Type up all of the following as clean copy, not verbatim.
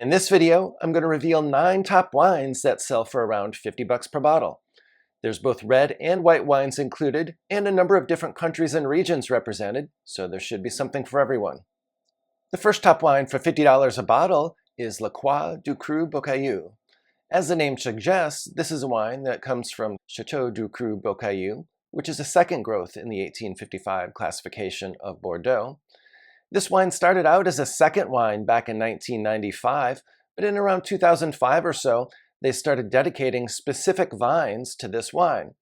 In this video, I'm going to reveal 9 top wines that sell for around $50 per bottle. There's both red and white wines included, and a number of different countries and regions represented, so there should be something for everyone. The first top wine for $50 a bottle is La Croix Ducru-Beaucaillou. As the name suggests, this is a wine that comes from Château Ducru-Beaucaillou, which is a second growth in the 1855 classification of Bordeaux. This wine started out as a second wine back in 1995, but in around 2005 or so, they started dedicating specific vines to this wine.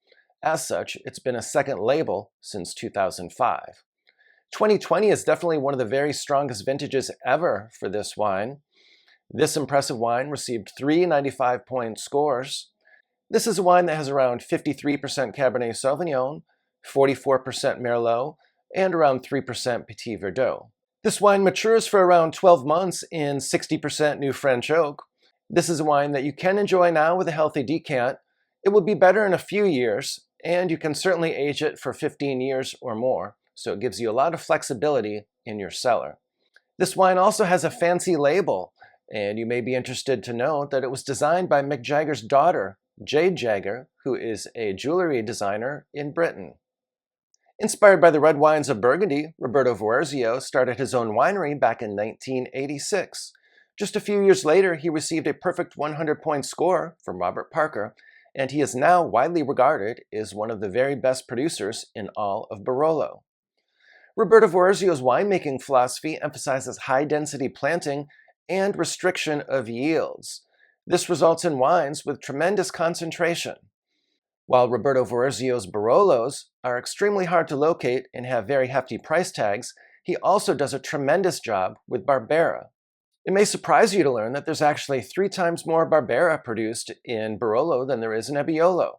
As such, it's been a second label since 2005. 2020 is definitely one of the very strongest vintages ever for this wine. This impressive wine received 3 95-point scores. This is a wine that has around 53% Cabernet Sauvignon, 44% Merlot, and around 3% Petit Verdot. This wine matures for around 12 months in 60% New French oak. This is a wine that you can enjoy now with a healthy decant. It will be better in a few years, and you can certainly age it for 15 years or more, so it gives you a lot of flexibility in your cellar. This wine also has a fancy label, and you may be interested to know that it was designed by Mick Jagger's daughter, Jade Jagger, who is a jewelry designer in Britain. Inspired by the red wines of Burgundy, Roberto Voerzio started his own winery back in 1986. Just a few years later, he received a perfect 100-point score from Robert Parker, and he is now widely regarded as one of the very best producers in all of Barolo. Roberto Voerzio's winemaking philosophy emphasizes high-density planting and restriction of yields. This results in wines with tremendous concentration. While Roberto Voerzio's Barolos are extremely hard to locate and have very hefty price tags, he also does a tremendous job with Barbera. It may surprise you to learn that there's actually 3 times more Barbera produced in Barolo than there is in Nebbiolo.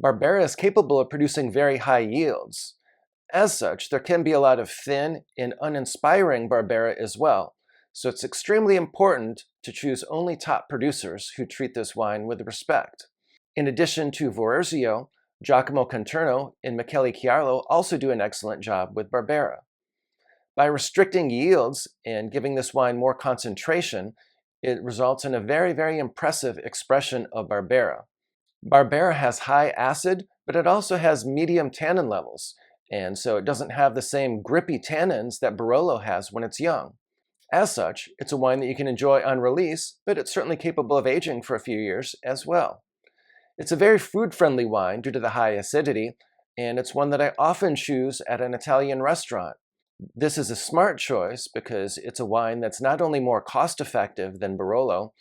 Barbera is capable of producing very high yields. As such, there can be a lot of thin and uninspiring Barbera as well, so it's extremely important to choose only top producers who treat this wine with respect. In addition to Voerzio, Giacomo Conterno and Michele Chiarlo also do an excellent job with Barbera. By restricting yields and giving this wine more concentration, it results in a very, very impressive expression of Barbera. Barbera has high acid, but it also has medium tannin levels, and so it doesn't have the same grippy tannins that Barolo has when it's young. As such, it's a wine that you can enjoy on release, but it's certainly capable of aging for a few years as well. It's a very food-friendly wine due to the high acidity, and it's one that I often choose at an Italian restaurant. This is a smart choice because it's a wine that's not only more cost-effective than Barolo,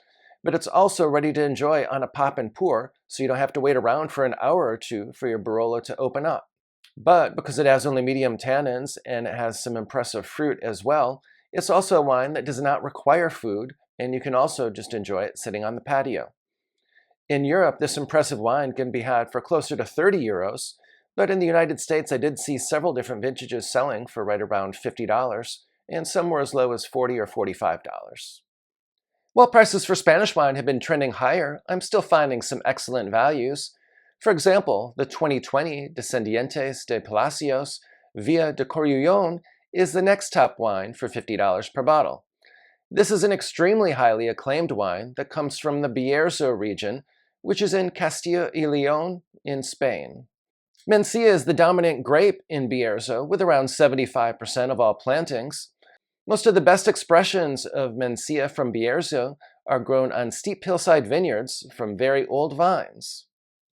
but it's also ready to enjoy on a pop and pour, so you don't have to wait around for an hour or two for your Barolo to open up. But because it has only medium tannins and it has some impressive fruit as well, it's also a wine that does not require food, and you can also just enjoy it sitting on the patio. In Europe, this impressive wine can be had for closer to 30 euros, but in the United States, I did see several different vintages selling for right around $50, and some were as low as $40 or $45. While prices for Spanish wine have been trending higher, I'm still finding some excellent values. For example, the 2020 Descendientes de Palacios Via de Corullon is the next top wine for $50 per bottle. This is an extremely highly acclaimed wine that comes from the Bierzo region, which is in Castilla y León in Spain. Mencia is the dominant grape in Bierzo, with around 75% of all plantings. Most of the best expressions of Mencia from Bierzo are grown on steep hillside vineyards from very old vines.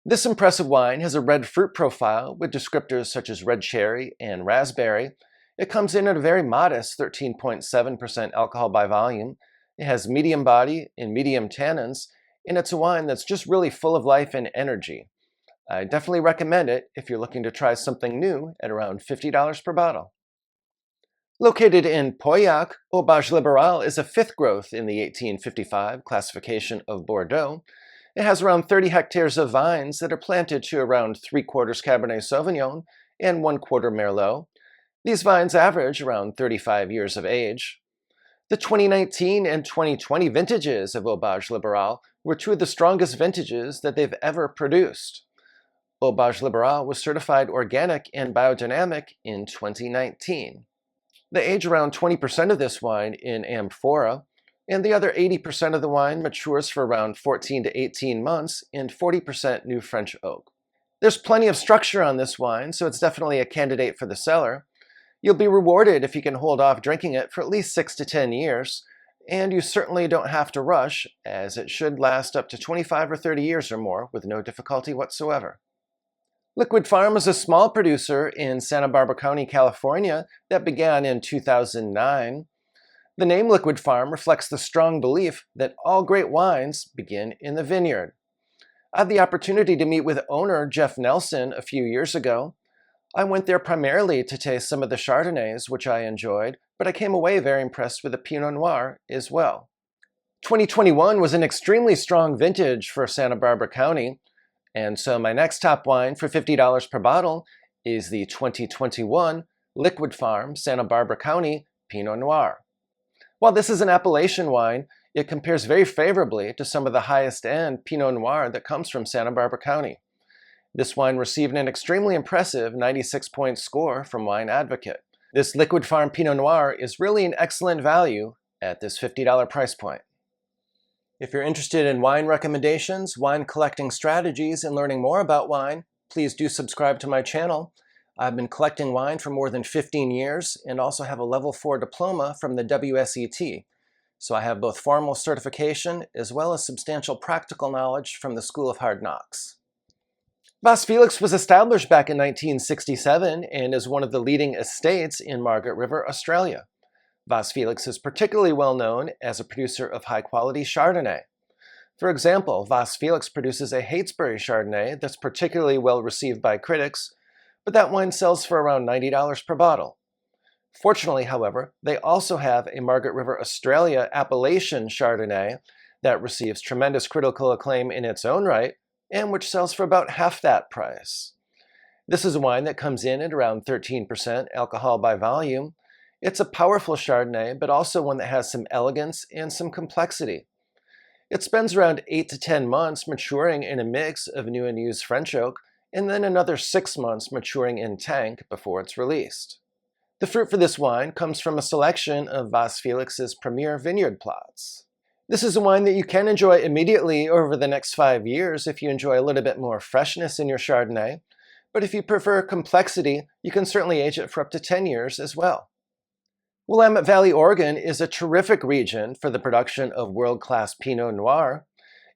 This impressive wine has a red fruit profile with descriptors such as red cherry and raspberry. It comes in at a very modest 13.7% alcohol by volume. It has medium body and medium tannins, and it's a wine that's just really full of life and energy. I definitely recommend it if you're looking to try something new at around $50 per bottle. Located in Pauillac, Haut-Bages Liberal is a 5th growth in the 1855 classification of Bordeaux. It has around 30 hectares of vines that are planted to around 3/4 Cabernet Sauvignon and 1/4 Merlot. These vines average around 35 years of age. The 2019 and 2020 vintages of Haut-Bages Liberal were 2 of the strongest vintages that they've ever produced. Haut-Bages Liberal was certified organic and biodynamic in 2019. They age around 20% of this wine in amphora. and the other 80% of the wine matures for around 14 to 18 months in 40% new French oak. There's plenty of structure on this wine, so it's definitely a candidate for the cellar. You'll be rewarded if you can hold off drinking it for at least 6 to 10 years, and you certainly don't have to rush, as it should last up to 25 or 30 years or more with no difficulty whatsoever. Liquid Farm is a small producer in Santa Barbara County, California that began in 2009. The name Liquid Farm reflects the strong belief that all great wines begin in the vineyard. I had the opportunity to meet with owner Jeff Nelson a few years ago. I went there primarily to taste some of the Chardonnays, which I enjoyed, but I came away very impressed with the Pinot Noir as well. 2021 was an extremely strong vintage for Santa Barbara County, and so my next top wine for $50 per bottle is the 2021 Liquid Farm Santa Barbara County Pinot Noir. While this is an appellation wine, it compares very favorably to some of the highest-end Pinot Noir that comes from Santa Barbara County. This wine received an extremely impressive 96-point score from Wine Advocate. This Liquid Farm Pinot Noir is really an excellent value at this $50 price point. If you're interested in wine recommendations, wine collecting strategies, and learning more about wine, please do subscribe to my channel. I've been collecting wine for more than 15 years and also have a level 4 diploma from the WSET. So I have both formal certification as well as substantial practical knowledge from the School of Hard Knocks. Vasse Felix was established back in 1967 and is one of the leading estates in Margaret River, Australia. Vasse Felix is particularly well known as a producer of high-quality Chardonnay. For example, Vasse Felix produces a Heytesbury Chardonnay that's particularly well received by critics, but that wine sells for around $90 per bottle. Fortunately, however, they also have a Margaret River, Australia appellation Chardonnay that receives tremendous critical acclaim in its own right, and which sells for about half that price. This is a wine that comes in at around 13% alcohol by volume. It's a powerful Chardonnay, but also one that has some elegance and some complexity. It spends around 8 to 10 months maturing in a mix of new and used French oak, and then another 6 months maturing in tank before it's released. The fruit for this wine comes from a selection of Vasse Felix's premier vineyard plots. This is a wine that you can enjoy immediately over the next 5 years if you enjoy a little bit more freshness in your Chardonnay, but if you prefer complexity, you can certainly age it for up to 10 years as well. Willamette Valley, Oregon is a terrific region for the production of world-class Pinot Noir.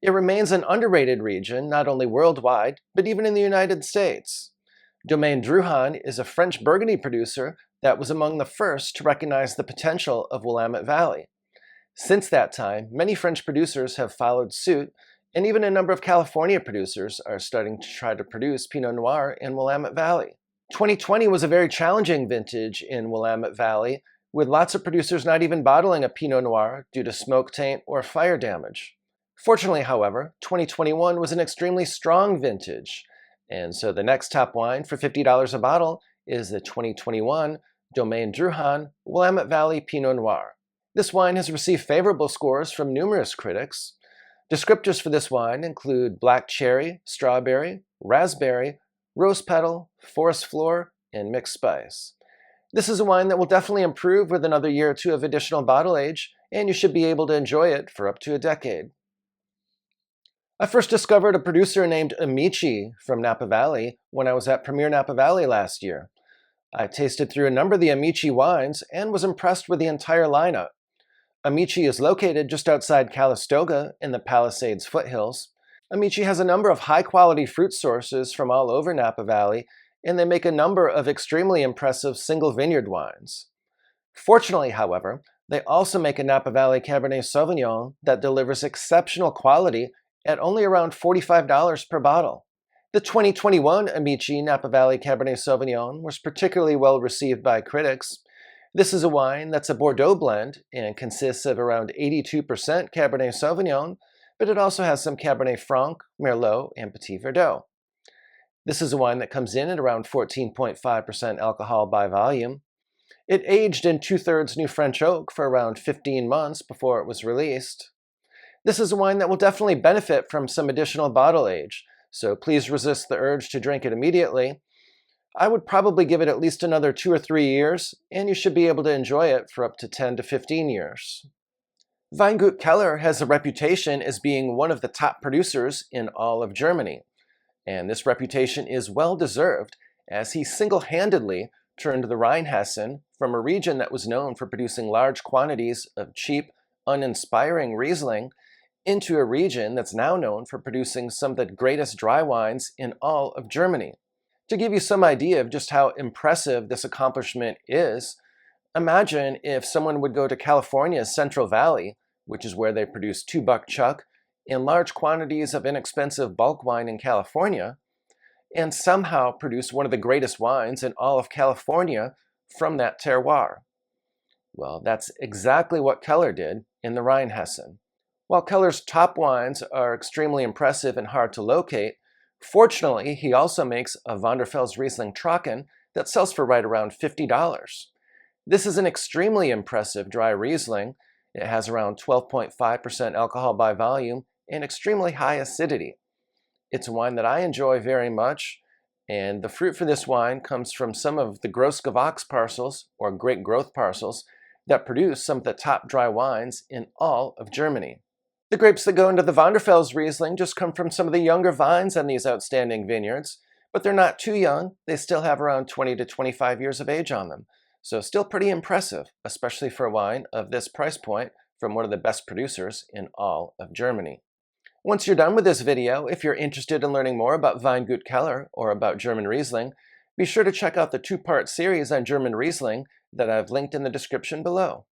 It remains an underrated region, not only worldwide, but even in the United States. Domaine Drouhin is a French Burgundy producer that was among the first to recognize the potential of Willamette Valley. Since that time, many French producers have followed suit, and even a number of California producers are starting to try to produce Pinot Noir in Willamette Valley. 2020 was a very challenging vintage in Willamette Valley, with lots of producers not even bottling a Pinot Noir due to smoke taint or fire damage. Fortunately, however, 2021 was an extremely strong vintage, and so the next top wine for $50 a bottle is the 2021 Domaine Drouhin Willamette Valley Pinot Noir. This wine has received favorable scores from numerous critics. Descriptors for this wine include black cherry, strawberry, raspberry, rose petal, forest floor, and mixed spice. This is a wine that will definitely improve with another year or two of additional bottle age, and you should be able to enjoy it for up to a decade. I first discovered a producer named Amichi from Napa Valley when I was at Premier Napa Valley last year. I tasted through a number of the Amichi wines and was impressed with the entire lineup. Amichi is located just outside Calistoga in the Palisades foothills. Amichi has a number of high-quality fruit sources from all over Napa Valley, and they make a number of extremely impressive single vineyard wines. Fortunately, however, they also make a Napa Valley Cabernet Sauvignon that delivers exceptional quality at only around $45 per bottle. The 2021 Amichi Napa Valley Cabernet Sauvignon was particularly well received by critics. This is a wine that's a Bordeaux blend and consists of around 82% Cabernet Sauvignon, but it also has some Cabernet Franc, Merlot, and Petit Verdot. This is a wine that comes in at around 14.5% alcohol by volume. It aged in 2/3 new French oak for around 15 months before it was released. This is a wine that will definitely benefit from some additional bottle age, so please resist the urge to drink it immediately. I would probably give it at least another 2 or 3 years, and you should be able to enjoy it for up to 10 to 15 years. Weingut Keller has a reputation as being one of the top producers in all of Germany, and this reputation is well deserved as he single-handedly turned the Rheinhessen from a region that was known for producing large quantities of cheap, uninspiring Riesling into a region that's now known for producing some of the greatest dry wines in all of Germany. To give you some idea of just how impressive this accomplishment is, imagine if someone would go to California's Central Valley, which is where they produce 2-buck chuck and large quantities of inexpensive bulk wine in California, and somehow produce one of the greatest wines in all of California from that terroir. Well, that's exactly what Keller did in the Rheinhessen. While Keller's top wines are extremely impressive and hard to locate, fortunately, he also makes a Vonderfels Riesling Trocken that sells for right around $50. This is an extremely impressive dry Riesling. It has around 12.5% alcohol by volume and extremely high acidity. It's a wine that I enjoy very much, and the fruit for this wine comes from some of the Großgewachs parcels, or great growth parcels, that produce some of the top dry wines in all of Germany. The grapes that go into the Vonderfels Riesling just come from some of the younger vines on these outstanding vineyards, but they're not too young. They still have around 20 to 25 years of age on them. So still pretty impressive, especially for a wine of this price point from one of the best producers in all of Germany. Once you're done with this video, if you're interested in learning more about Weingut Keller or about German Riesling, be sure to check out the 2-part series on German Riesling that I've linked in the description below.